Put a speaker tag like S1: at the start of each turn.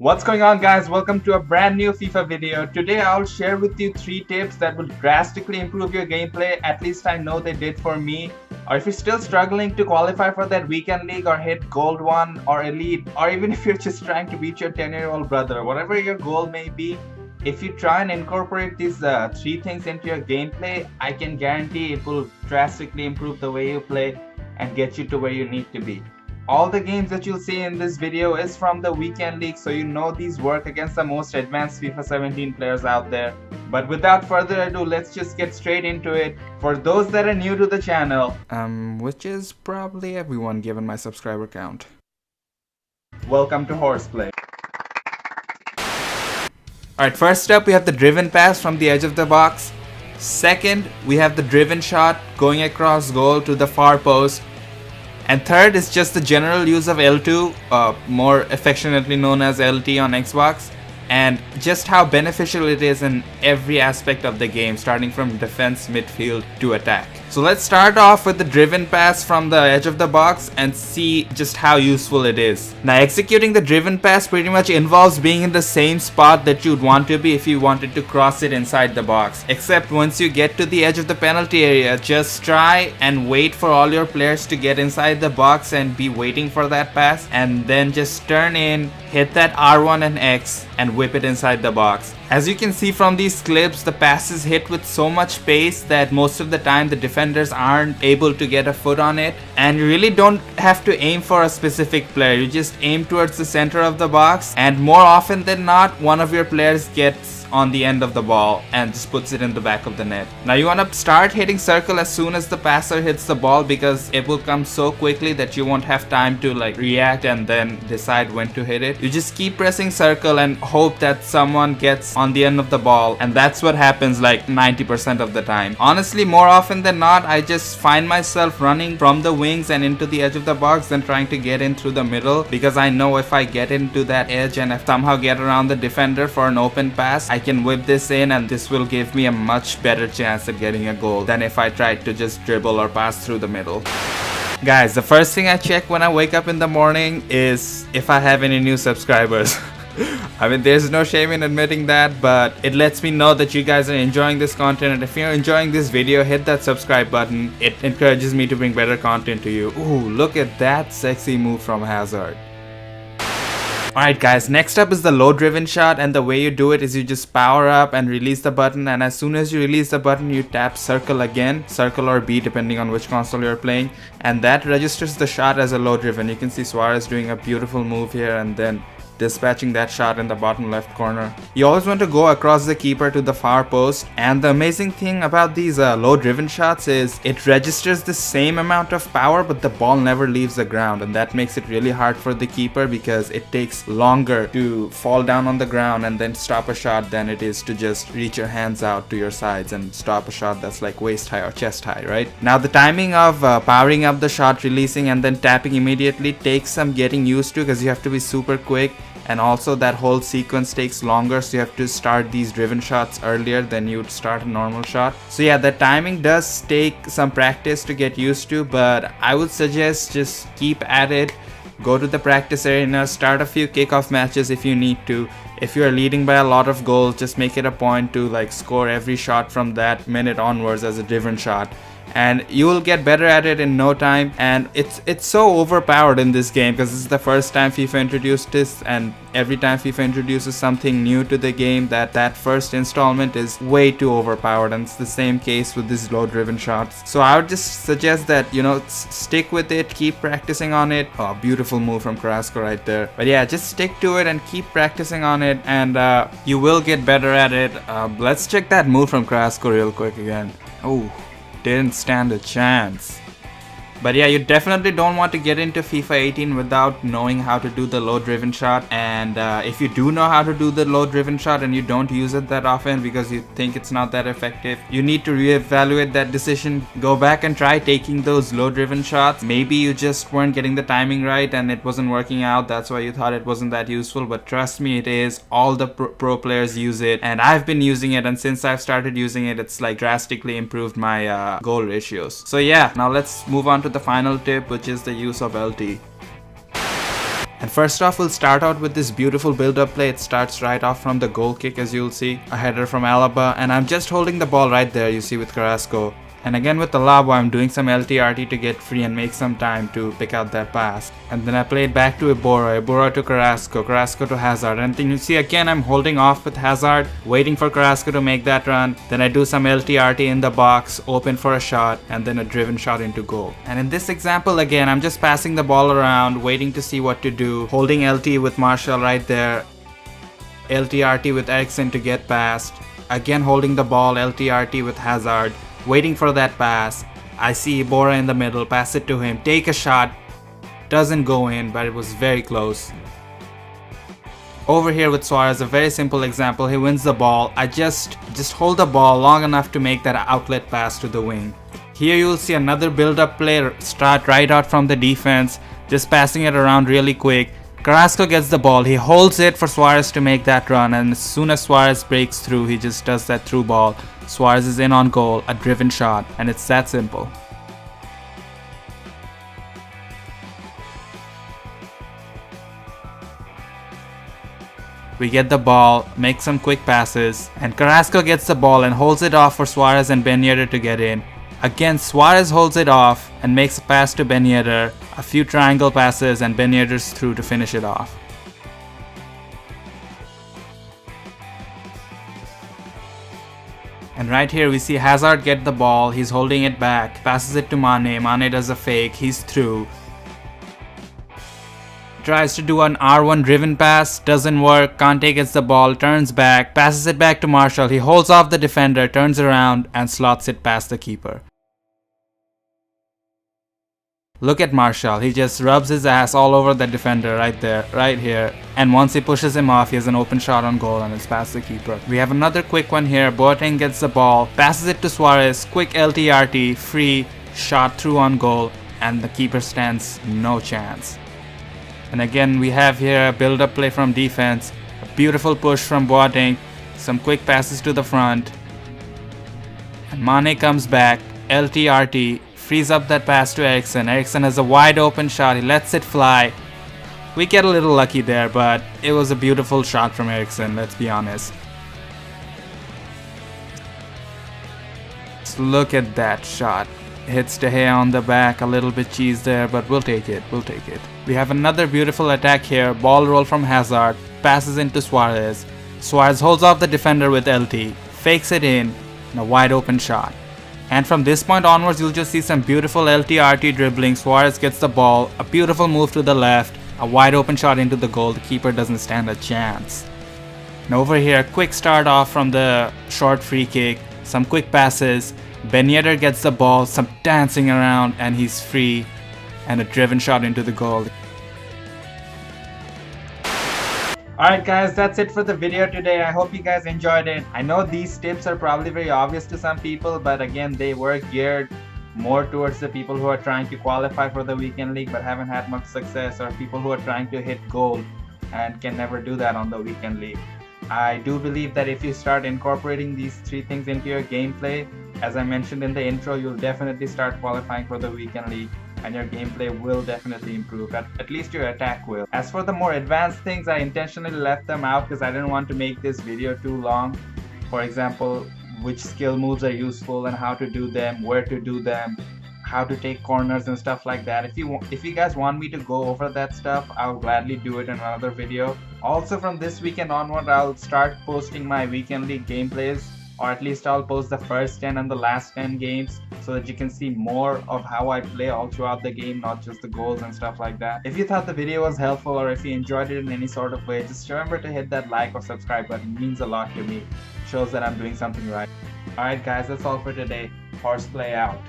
S1: What's going on, guys? Welcome to a brand new FIFA video. Today I'll share with you 3 tips that will drastically improve your gameplay. At least I know they did for me. Or if you're still struggling to qualify for that weekend league or hit gold 1 or elite, or even if you're just trying to beat your 10-year-old brother, whatever your goal may be, if you try and incorporate these 3 things into your gameplay, I can guarantee it will drastically improve the way you play and get you to where you need to be. All the games that you'll see in this video is from the weekend league, so you know these work against the most advanced FIFA 17 players out there. But without further ado, let's just get straight into it. For those that are new to the channel,
S2: which is probably everyone given my subscriber count,
S1: welcome to Horseplay.
S2: Alright, first up we have the driven pass from the edge of the box. Second, we have the driven shot going across goal to the far post. And third is just the general use of L2, more affectionately known as LT on Xbox, and just how beneficial it is in every aspect of the game, starting from defense, midfield to attack. So let's start off with the driven pass from the edge of the box and see just how useful it is. Now, executing the driven pass pretty much involves being in the same spot that you'd want to be if you wanted to cross it inside the box. Except once you get to the edge of the penalty area, just try and wait for all your players to get inside the box and be waiting for that pass, and then just turn in, hit that R1 and X and whip it inside the box. As you can see from these clips, the pass is hit with so much pace that most of the time the defenders aren't able to get a foot on it, and you really don't have to aim for a specific player. You just aim towards the center of the box, and more often than not, one of your players gets on the end of the ball and just puts it in the back of the net. Now you want to start hitting circle as soon as the passer hits the ball, because it will come so quickly that you won't have time to react and then decide when to hit it. You just keep pressing circle and hope that someone gets on the end of the ball, and that's what happens 90% of the time. Honestly, more often than not, I just find myself running from the wings and into the edge of the box than trying to get in through the middle, because I know if I get into that edge and if somehow get around the defender for an open pass, I can whip this in, and this will give me a much better chance at getting a goal than if I tried to just dribble or pass through the middle. Guys, the first thing I check when I wake up in the morning is if I have any new subscribers. I mean, there's no shame in admitting that, but it lets me know that you guys are enjoying this content, and if you're enjoying this video, hit that subscribe button. It encourages me to bring better content to you. Ooh, look at that sexy move from Hazard. Alright guys, next up is the low driven shot, and the way you do it is you just power up and release the button, and as soon as you release the button you tap circle again, circle or B depending on which console you're playing, and that registers the shot as a low driven. You can see Suarez doing a beautiful move here and then dispatching that shot in the bottom left corner. You always want to go across the keeper to the far post, and the amazing thing about these low driven shots is it registers the same amount of power, but the ball never leaves the ground, and that makes it really hard for the keeper because it takes longer to fall down on the ground and then stop a shot than it is to just reach your hands out to your sides and stop a shot that's waist high or chest high, right? Now the timing of powering up the shot, releasing and then tapping immediately takes some getting used to, because you have to be super quick. And also that whole sequence takes longer, so you have to start these driven shots earlier than you'd start a normal shot. So yeah, the timing does take some practice to get used to, but I would suggest just keep at it. Go to the practice arena, start a few kickoff matches if you need to. If you're leading by a lot of goals, just make it a point to score every shot from that minute onwards as a driven shot, and you will get better at it in no time. And it's so overpowered in this game because this is the first time FIFA introduced this, and every time FIFA introduces something new to the game, that first installment is way too overpowered, and it's the same case with these low driven shots. So I would just suggest that stick with it, keep practicing on it. Oh, beautiful move from Carrasco right there. But yeah, just stick to it and keep practicing on it, and you will get better at it. Let's check that move from Carrasco real quick again. Oh, didn't stand a chance. But yeah, you definitely don't want to get into FIFA 18 without knowing how to do the low driven shot. And if you do know how to do the low driven shot and you don't use it that often because you think it's not that effective, you need to reevaluate that decision. Go back and try taking those low driven shots. Maybe you just weren't getting the timing right and it wasn't working out, that's why you thought it wasn't that useful, but trust me, it is. All the pro players use it, and I've been using it, and since I've started using it, it's drastically improved my goal ratios. So yeah, now let's move on to the final tip, which is the use of LT. And first off, we'll start out with this beautiful build-up play. It starts right off from the goal kick, as you'll see. A header from Alaba, and I'm just holding the ball right there, you see, with Carrasco. And again with Alaba, I'm doing some LTRT to get free and make some time to pick out that pass. And then I play it back to Iborra to Carrasco, Carrasco to Hazard. And then you see again I'm holding off with Hazard, waiting for Carrasco to make that run. Then I do some LTRT in the box, open for a shot, and then a driven shot into goal. And in this example again, I'm just passing the ball around, waiting to see what to do, holding LT with Martial right there, LTRT with Eriksen to get past, again holding the ball, LTRT with Hazard, waiting for that pass. I see Iborra in the middle, pass it to him, take a shot, doesn't go in, but it was very close. Over here with Suarez, a very simple example, he wins the ball. I just hold the ball long enough to make that outlet pass to the wing. Here you'll see another build-up play start right out from the defense, just passing it around really quick. Carrasco gets the ball, he holds it for Suarez to make that run, and as soon as Suarez breaks through, he just does that through ball. Suarez is in on goal, a driven shot, and it's that simple. We get the ball, make some quick passes, and Carrasco gets the ball and holds it off for Suarez and Ben Yedder to get in. Again, Suarez holds it off and makes a pass to Ben Yedder, a few triangle passes, and Ben Yedder's through to finish it off. And right here we see Hazard get the ball, he's holding it back, passes it to Mane, Mane does a fake, he's through. Tries to do an R1 driven pass, doesn't work, Kante gets the ball, turns back, passes it back to Martial, he holds off the defender, turns around and slots it past the keeper. Look at Martial, he just rubs his ass all over the defender right there, right here. And once he pushes him off, he has an open shot on goal and it's past the keeper. We have another quick one here, Boateng gets the ball, passes it to Suarez, quick LTRT, free, shot through on goal, and the keeper stands no chance. And again we have here a build-up play from defense, a beautiful push from Boateng, some quick passes to the front. And Mane comes back, LTRT, frees up that pass to Eriksen. Eriksen has a wide open shot, he lets it fly. We get a little lucky there, but it was a beautiful shot from Eriksen, let's be honest. Just look at that shot. Hits De Gea on the back, a little bit cheese there, but we'll take it, we'll take it. We have another beautiful attack here, ball roll from Hazard, passes into Suarez. Suarez holds off the defender with LT, fakes it in, and a wide open shot. And from this point onwards, you'll just see some beautiful LTRT dribbling. Suarez gets the ball, a beautiful move to the left, a wide open shot into the goal. The keeper doesn't stand a chance. And over here, quick start off from the short free kick, some quick passes. Ben Yedder gets the ball, some dancing around, and he's free, and a driven shot into the goal.
S1: Alright guys, that's it for the video today. I hope you guys enjoyed it. I know these tips are probably very obvious to some people, but again, they were geared more towards the people who are trying to qualify for the weekend league but haven't had much success, or people who are trying to hit goal and can never do that on the weekend league. I do believe that if you start incorporating these three things into your gameplay, as I mentioned in the intro, you'll definitely start qualifying for the weekend league, and your gameplay will definitely improve. At least your attack will. As for the more advanced things, I intentionally left them out because I didn't want to make this video too long. For example, which skill moves are useful and how to do them, where to do them, how to take corners and stuff like that. If you guys want me to go over that stuff, I'll gladly do it in another video. Also, from this weekend onward, I'll start posting my weekend league gameplays, or at least I'll post the first 10 and the last 10 games so that you can see more of how I play all throughout the game, not just the goals and stuff like that. If you thought the video was helpful, or if you enjoyed it in any sort of way, just remember to hit that like or subscribe button. It means a lot to me. It shows that I'm doing something right. Alright guys, that's all for today. Horseplay out.